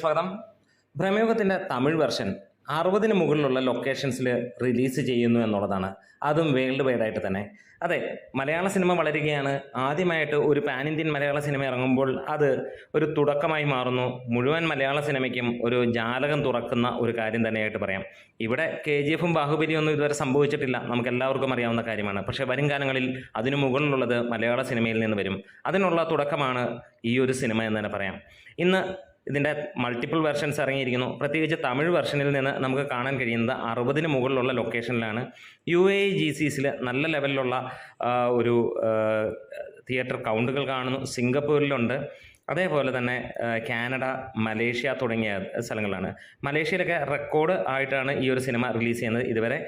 സ്വാഗതം. ഭ്രമയുഗത്തിൻ്റെ തമിഴ് വെർഷൻ 60-ന് മുകളിലുള്ള ലൊക്കേഷൻസിൽ റിലീസ് ചെയ്യുന്നു എന്നുള്ളതാണ്. അതും വേൾഡ് വൈഡായിട്ട് തന്നെ. അതെ, മലയാള സിനിമ വളരുകയാണ്. ആദ്യമായിട്ട് ഒരു പാൻ ഇന്ത്യൻ മലയാള സിനിമ ഇറങ്ങുമ്പോൾ അത് ഒരു തുടക്കമായി മാറുന്നു. മുഴുവൻ മലയാള സിനിമയ്ക്കും ഒരു ജാലകം തുറക്കുന്ന ഒരു കാര്യം തന്നെയായിട്ട് പറയാം. ഇവിടെ KGF-ഉം ബാഹുബലിയൊന്നും ഇതുവരെ സംഭവിച്ചിട്ടില്ല, നമുക്കെല്ലാവർക്കും അറിയാവുന്ന കാര്യമാണ്. പക്ഷേ വരും കാലങ്ങളിൽ അതിനു മുകളിലുള്ളത് മലയാള സിനിമയിൽ നിന്ന് വരും. അതിനുള്ള തുടക്കമാണ് ഈ ഒരു സിനിമ എന്ന് തന്നെ പറയാം. ഇന്ന് ഇതിൻ്റെ മൾട്ടിപ്പിൾ വെർഷൻസ് ഇറങ്ങിയിരിക്കുന്നു. പ്രത്യേകിച്ച് തമിഴ് വെർഷനിൽ നിന്ന് നമുക്ക് കാണാൻ കഴിയുന്നത് 60-ന് മുകളിലുള്ള ലൊക്കേഷനിലാണ്. UAE GCCയിൽ നല്ല ലെവലിലുള്ള ഒരു തിയേറ്റർ കൗണ്ടുകൾ കാണുന്നു. സിംഗപ്പൂരിലുണ്ട്, അതേപോലെ തന്നെ കാനഡ, മലേഷ്യ തുടങ്ങിയ സ്ഥലങ്ങളിലാണ്. മലേഷ്യയിലൊക്കെ റെക്കോർഡ് ആയിട്ടാണ് ഈ ഒരു സിനിമ റിലീസ് ചെയ്യുന്നത്. ഇതുവരെ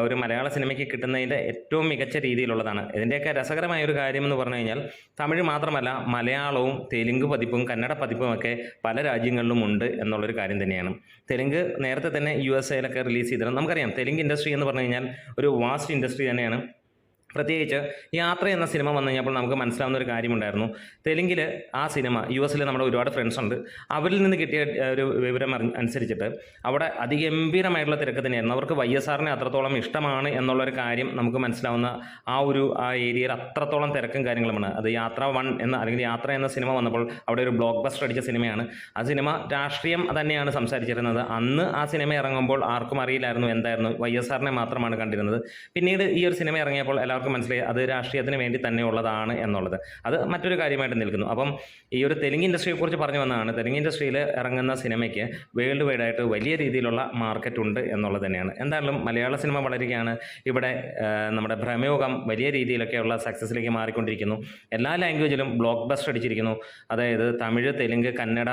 ഒരു മലയാള സിനിമയ്ക്ക് കിട്ടുന്നതിൻ്റെ ഏറ്റവും മികച്ച രീതിയിലുള്ളതാണ്. ഇതിൻ്റെയൊക്കെ രസകരമായ ഒരു കാര്യം എന്ന് പറഞ്ഞു കഴിഞ്ഞാൽ തമിഴ് മാത്രമല്ല, മലയാളവും തെലുങ്ക് പതിപ്പും കന്നഡ പതിപ്പുമൊക്കെ പല രാജ്യങ്ങളിലും ഉണ്ട് എന്നുള്ളൊരു കാര്യം തന്നെയാണ്. തെലുങ്ക് നേരത്തെ തന്നെ USA റിലീസ് ചെയ്തിരുന്നു. നമുക്കറിയാം, തെലുങ്ക് ഇൻഡസ്ട്രി എന്ന് പറഞ്ഞു കഴിഞ്ഞാൽ ഒരു വാസ്റ്റ് ഇൻഡസ്ട്രി തന്നെയാണ്. പ്രത്യേകിച്ച് യാത്ര എന്ന സിനിമ വന്നു കഴിഞ്ഞപ്പോൾ നമുക്ക് മനസ്സിലാവുന്ന ഒരു കാര്യമുണ്ടായിരുന്നു. തെലുങ്കിൽ ആ സിനിമ US നമ്മുടെ ഒരുപാട് ഫ്രണ്ട്സ് ഉണ്ട്. അവരിൽ നിന്ന് കിട്ടിയ ഒരു വിവരം അനുസരിച്ചിട്ട് അവിടെ അതിഗംഭീരമായിട്ടുള്ള തിരക്ക് തന്നെയായിരുന്നു. അവർക്ക് YSRനെ അത്രത്തോളം ഇഷ്ടമാണ് എന്നുള്ളൊരു കാര്യം നമുക്ക് മനസ്സിലാവുന്ന ആ ഏരിയയിൽ അത്രത്തോളം തിരക്കും കാര്യങ്ങളുമാണ്. അത് യാത്ര 1 എന്ന അല്ലെങ്കിൽ യാത്ര എന്ന സിനിമ വന്നപ്പോൾ അവിടെ ഒരു ബ്ലോക്ക് ബസ്റ്റർ അടിച്ച സിനിമയാണ്. ആ സിനിമ രാഷ്ട്രീയം തന്നെയാണ് സംസാരിച്ചിരുന്നത്. അന്ന് ആ സിനിമ ഇറങ്ങുമ്പോൾ ആർക്കും അറിയില്ലായിരുന്നു എന്തായിരുന്നു, YSRനെ മാത്രമാണ് കണ്ടിരുന്നത്. പിന്നീട് ഈ ഒരു സിനിമ ഇറങ്ങിയപ്പോൾ എല്ലാവർക്കും മനസ്സിലായി അത് രാഷ്ട്രീയത്തിന് വേണ്ടി തന്നെ ഉള്ളതാണ് എന്നുള്ളത്. അത് മറ്റൊരു കാര്യമായിട്ട് നിൽക്കുന്നു. അപ്പം ഈ ഒരു തെലുങ്ക് ഇൻഡസ്ട്രിയെക്കുറിച്ച് പറഞ്ഞു വന്നതാണ്. തെലുങ്ക് ഇൻഡസ്ട്രിയിൽ ഇറങ്ങുന്ന സിനിമയ്ക്ക് വേൾഡ് വൈഡായിട്ട് വലിയ രീതിയിലുള്ള മാർക്കറ്റ് ഉണ്ട് എന്നുള്ളത് തന്നെയാണ്. എന്തായാലും മലയാള സിനിമ വളരുകയാണ്. ഇവിടെ നമ്മുടെ ഭ്രമയുഗം വലിയ രീതിയിലൊക്കെയുള്ള സക്സസ്സിലേക്ക് മാറിക്കൊണ്ടിരിക്കുന്നു. എല്ലാ ലാംഗ്വേജിലും ബ്ലോക്ക് ബസ്റ്റർ അടിച്ചിരിക്കുന്നു. അതായത് തമിഴ്, തെലുങ്ക്, കന്നഡ,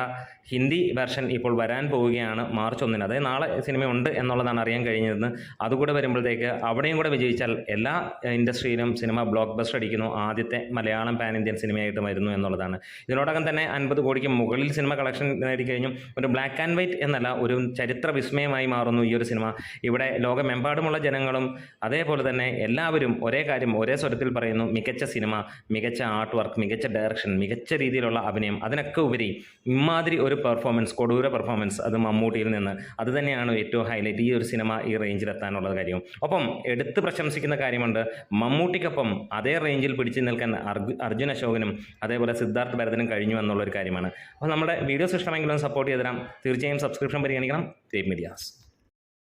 ഹിന്ദി വെർഷൻ ഇപ്പോൾ വരാൻ പോവുകയാണ് March 1-ന്. അതായത് നാളെ സിനിമയുണ്ട് എന്നുള്ളതാണ് അറിയാൻ കഴിഞ്ഞതെന്ന്. അതുകൂടെ വരുമ്പോഴത്തേക്ക് അവിടെയും കൂടെ വിജയിച്ചാൽ എല്ലാ ഇൻഡസ്ട്രിയിലും സിനിമ ബ്ലോക്ക് ബസ്റ്റർ അടിക്കുന്നു. ആദ്യത്തെ മലയാളം പാൻ ഇന്ത്യൻ സിനിമയായിട്ട് വരുന്നു എന്നുള്ളതാണ്. ഇതിനോടകം തന്നെ 50 കോടിക്ക് മുകളിൽ സിനിമ കളക്ഷൻ നേടിക്കഴിഞ്ഞു. ഒരു ബ്ലാക്ക് ആൻഡ് വൈറ്റ് എന്നല്ല, ഒരു ചരിത്ര വിസ്മയമായി മാറുന്നു ഈ ഒരു സിനിമ. ഇവിടെ ലോകമെമ്പാടുമുള്ള ജനങ്ങളും അതേപോലെ തന്നെ എല്ലാവരും ഒരേ കാര്യം ഒരേ സ്വരത്തിൽ പറയുന്നു: മികച്ച സിനിമ, മികച്ച ആർട്ട് വർക്ക്, മികച്ച ഡയറക്ഷൻ, മികച്ച രീതിയിലുള്ള അഭിനയം, അതിനൊക്കെ ഉപരി ഇമാതിരി ഒരു പെർഫോമൻസ്, കൊടൂര പെർഫോമൻസ്, അത് മമ്മൂട്ടിയിൽ നിന്ന്. അത് തന്നെയാണ് ഏറ്റവും ഹൈലൈറ്റ് ഈ ഒരു സിനിമ ഈ റേഞ്ചിലെത്താനുള്ള കാര്യവും. ഒപ്പം എടുത്ത് പ്രശംസിക്കുന്ന കാര്യമുണ്ട്, മമ്മൂട്ടിക്കൊപ്പം അതേ റേഞ്ചിൽ പിടിച്ചു നിൽക്കാൻ അർജുൻ അശോകനും അതേപോലെ സിദ്ധാർത്ഥ് ഭരതനും കഴിഞ്ഞു എന്നുള്ളൊരു കാര്യമാണ്. അപ്പോൾ നമ്മുടെ വീഡിയോസ് ഇഷ്ടമെങ്കിലും സപ്പോർട്ട് ചെയ്ത് തരാം. തീർച്ചയായും സബ്സ്ക്രിപ്ഷൻ പരിഗണിക്കണം. Great medias.